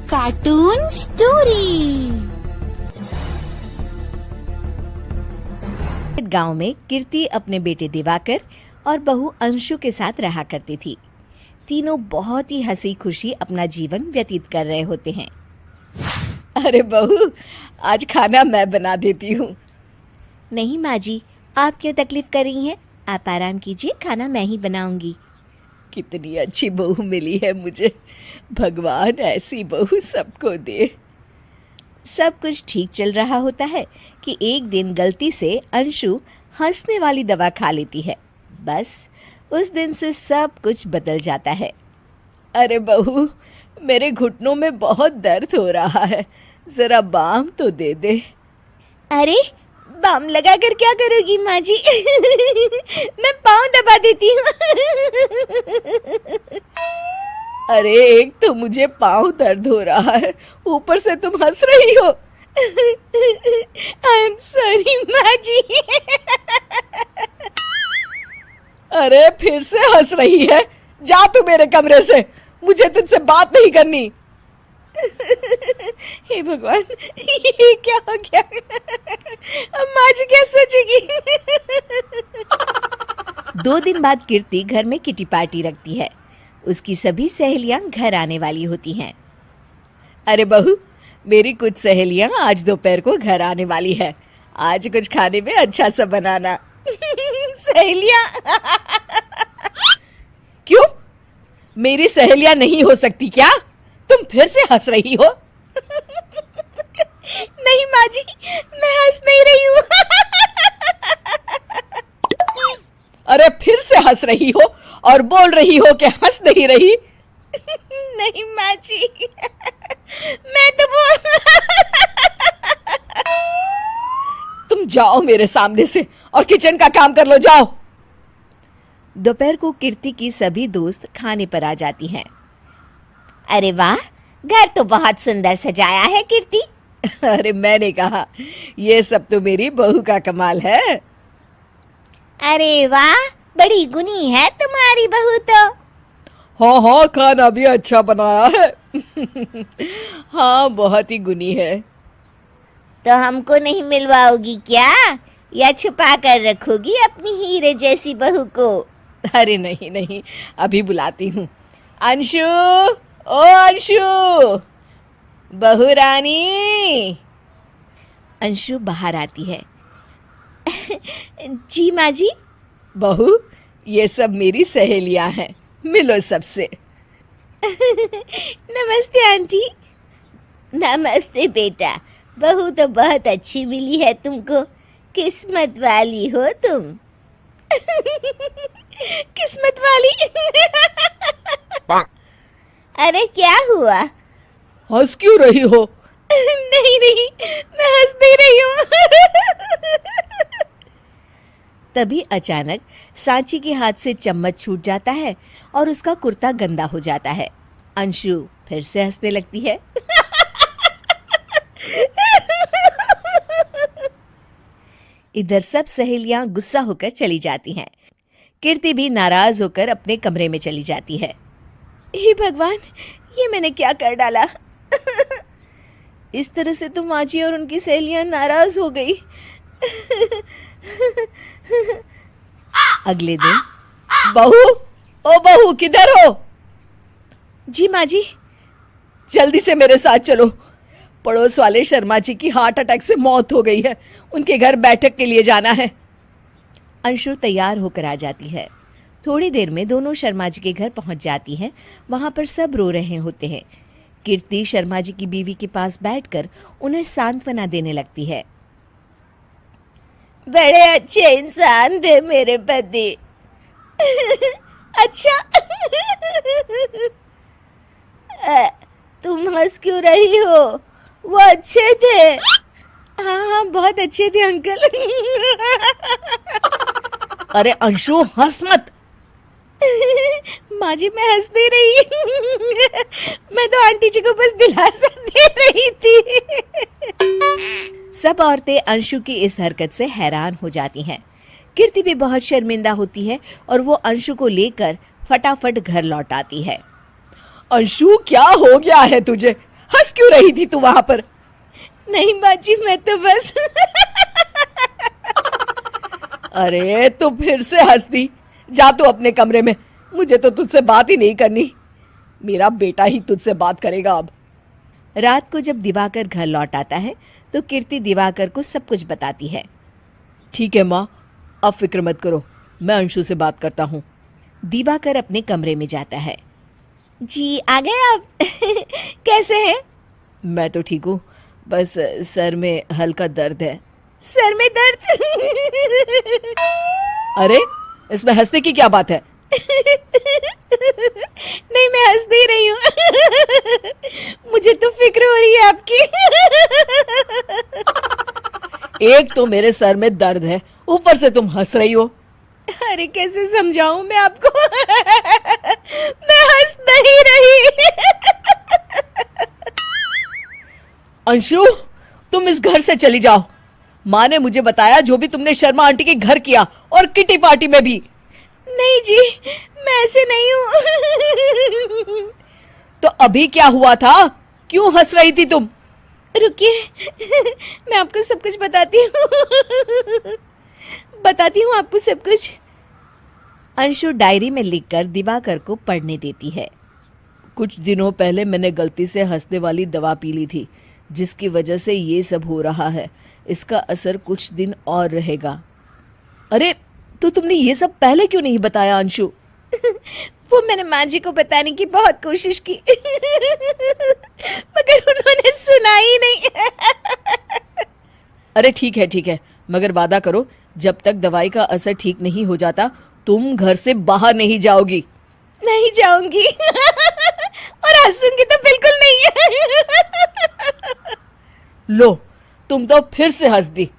Cartoon story. गांव में कीर्ति अपने बेटे दिवाकर और बहू अंशु के साथ रहा करती थी। तीनों बहुत ही हंसी खुशी अपना जीवन व्यतीत कर रहे होते हैं। अरे बहू, आज खाना मैं बना देती हूँ। नहीं माँ जी, आप क्यों तकलीफ कर रही हैं? आप आराम कीजिए, खाना मैं ही बनाऊंगी। कितनी अच्छी बहू मिली है मुझे। भगवान ऐसी बहू सबको दे। सब कुछ ठीक चल रहा होता है कि एक दिन गलती से अंशु हंसने वाली दवा खा लेती है। बस उस दिन से सब कुछ बदल जाता है। अरे बहू, मेरे घुटनों में बहुत दर्द हो रहा है, जरा बाम तो दे दे। अरे बाम लगा कर क्या करोगी माँ जी? मैं पाँव दबा देती हूँ। अरे एक तो मुझे पाँव दर्द हो रहा है, ऊपर से तुम हंस रही हो। आई एम सॉरी माँ जी। अरे फिर से हंस रही है, जा तू मेरे कमरे से, मुझे तुझसे बात नहीं करनी। हे भगवान, ये क्या हो गया? अब माँ जी क्या सोचेगी? 2 दिन बाद कीर्ति घर में किटी पार्टी रखती है। उसकी सभी सहेलियां घर आने वाली होती हैं। अरे बहू, मेरी कुछ सहेलियां आज दोपहर को घर आने वाली है। आज कुछ खाने में अच्छा सा बनाना। सहेलियां? क्यों? मेरी सहेलियां नहीं हो सकती क्या? तुम फिर से हंस रही हो? नहीं माँ जी, मैं हंस नहीं रही हूँ। अरे फिर से हंस रही हो और बोल रही हो कि हंस नहीं रही। नहीं माँ जी, मैं तो तुम जाओ मेरे सामने से और किचन का काम कर लो, जाओ। दोपहर को कीर्ति की सभी दोस्त खाने पर आ जाती हैं। अरे वाह, घर तो बहुत सुंदर सजाया है कीर्ति। अरे मैंने कहा, ये सब तो मेरी बहू का कमाल है। अरे वाह, बड़ी गुनी है तुम्हारी बहू तो। हाँ हाँ, खाना भी अच्छा बनाया है। हाँ, बहुत ही गुनी है। तो हमको नहीं मिलवाओगी क्या, या छुपा कर रखोगी अपनी हीरे जैसी बहू को? अरे नहीं नहीं, अभी बुलाती हूँ। अंशु, ओ अंशु, बहू रानी। अंशु बाहर आती है। जी माँ जी। बहू, ये सब मेरी सहेलियां हैं, मिलो सबसे। नमस्ते आंटी। नमस्ते बेटा, बहू तो बहुत अच्छी मिली है तुमको, किस्मत वाली हो तुम। किस्मत वाली? अरे क्या हुआ? हंस क्यों रही हो? नहीं नहीं, मैं हंस नहीं रही हूँ। तभी अचानक सांची के हाथ से चम्मच छूट जाता है और उसका कुर्ता गंदा हो जाता है। अंशु फिर से हंसने लगती है। इधर सब सहेलियां गुस्सा होकर चली जाती हैं। कीर्ति भी नाराज होकर अपने कमरे में चली जाती है। हे भगवान, ये मैंने क्या कर डाला? इस तरह से तो माँ जी और उनकी सहेलियां नाराज हो गई। अगले दिन, बहू, ओ बहू, किधर हो? जी माँ जी। जल्दी से मेरे साथ चलो, पड़ोस वाले शर्मा जी की हार्ट अटैक से मौत हो गई है, उनके घर बैठक के लिए जाना है। अंशु तैयार होकर आ जाती है। थोड़ी देर में दोनों शर्मा जी के घर पहुंच जाती हैं। वहां पर सब रो रहे होते हैं। कीर्ति शर्मा जी की बीवी के पास बैठकर उन्हें सांत्वना देने लगती है। बड़े अच्छे इंसान थे मेरे पति। अच्छा। तुम हंस क्यों रही हो? वो अच्छे थे। हाँ हाँ, बहुत अच्छे थे अंकल। अरे अंशु, हंस मत। माँ जी, मैं हंस नहीं रही। मैं तो आंटी जी को बस दिलासा दे रही थी। सब औरतें अंशु की इस हरकत से हैरान हो जाती हैं। कीर्ति भी बहुत शर्मिंदा होती है और वो अंशु को लेकर फटाफट घर लौट आती है। अंशु, क्या हो गया है तुझे? हंस क्यों रही थी तू वहां पर? नहीं बाजी, मैं तो बस अरे तो फिर से हंस दी। जा तू अपने कमरे में, मुझे तो तुझसे बात ही नहीं करनी। मेरा बेटा ही तुझसे बात करेगा अब। रात को जब दिवाकर घर लौट आता है तो कीर्ति दिवाकर को सब कुछ बताती है। ठीक है माँ, अब फिक्र मत करो, मैं अंशु से बात करता हूँ। दिवाकर अपने कमरे में जाता है। जी आ गए आप? कैसे हैं? मैं तो ठीक हूँ, बस सर में हल्का दर्द है। सर में दर्द? अरे इसमें हंसने की क्या बात है? नहीं, मैं हंस नहीं रही हूँ। मुझे तो फिक्र हो रही है आपकी। एक तो मेरे सर में दर्द है, ऊपर से तुम हंस रही हो। अरे कैसे समझाऊं मैं आपको? मैं हंस नहीं रही। अंशु, तुम इस घर से चली जाओ। माँ ने मुझे बताया जो भी तुमने शर्मा आंटी के घर किया, और किटी पार्टी में भी। नहीं जी, मैं ऐसे नहीं हूँ। तो अभी क्या हुआ था? क्यों हंस रही थी तुम? रुकिए, मैं आपको सब कुछ बताती हूँ आपको सब कुछ। अंशु डायरी में लिखकर दिवाकर को पढ़ने देती है। कुछ दिनों पहले मैंने गलती से हंसने वाली दवा पी ली थी, जिसकी वजह से ये सब हो रहा है। इसका असर कुछ दिन और रहेगा। अरे तो तुमने ये सब पहले क्यों नहीं बताया अंशु? वो मैंने माँ जी को बताने की बहुत कोशिश की, मगर उन्होंने सुना ही नहीं। अरे ठीक है, मगर वादा करो जब तक दवाई का असर ठीक नहीं हो जाता तुम घर से बाहर नहीं जाओगी। नहीं जाऊंगी। और हंसूंगी तो बिल्कुल नहीं। लो, तुम तो फिर से हंस दी।